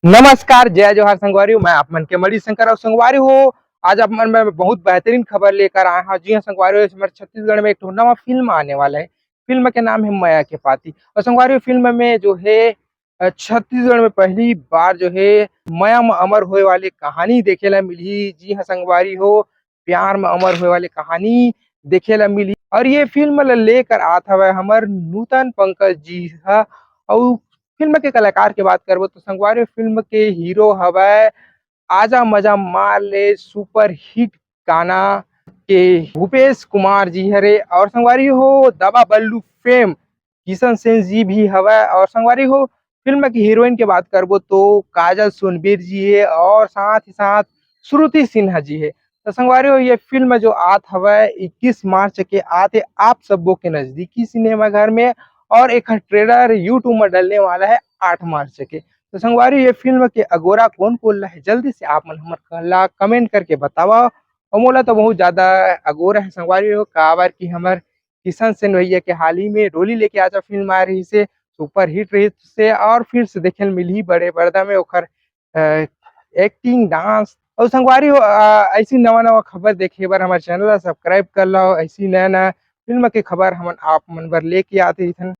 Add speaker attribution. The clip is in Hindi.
Speaker 1: नमस्कार, जय जोहार संगवारी, मैं आप मन के मणि शंकर और संगवारी हो। आज आप मन में बहुत बेहतरीन खबर लेकर आए हैं। जी हाँ संगवारी, हमारे छत्तीसगढ़ में एक तो नवा फिल्म आने वाला है। फिल्म के नाम है माया के पाती। और संगवारी फिल्म में जो है छत्तीसगढ़ में पहली बार जो है माया में अमर होए वाली कहानी देखे ला मिली। जी हाँ संगवारी हो, प्यार में अमर होए वाली कहानी देखे ला मिली। और ये फिल्म ला लेकर आत हवे हमर नूतन पंकज जी हा। और फिल्म के कलाकार की बात करबो तो संगवारी फिल्म के हीरो हवै आजा मजा मार ले सुपर हिट गाना के भूपेश कुमार जी हरे। और संगवारी हो दबा बल्लू फेम किशन सेन जी भी हवै। और संगवारी हो फिल्म की हीरोइन की बात करबो तो काजल सोनबीर जी है और साथ ही साथ श्रुति सिन्हा जी है। तो संगवारी हो ये फिल्म जो आत हवै 21 मार्च के आते आप सबों के नजदीकी सिनेमा घर में। और एक ट्रेलर यूट्यूब में डलने वाला है 8 मार्च के। तो संगवारी ये फिल्म के अगोरा कौन बोल रहा है जल्दी से आप मन हमर कहला कमेंट करके बतावा। और मोला तो बहुत ज्यादा अगोरा है संगवारी हो काबर की हमर किशन सेन भैया के हाल ही में डोली लेके आजा फिल्म आ रही से सुपर हिट रही से। और फिर से देखे मिली बड़े पर्दा में ओखर एक्टिंग डांस। और संगवारी हो ऐसी नवा नवा खबर देखे बर हमारे चैनल ला सब्सक्राइब कर लो। ऐसी नया नया फिल्म के खबर हम आप मन बर लेके आते रहथन।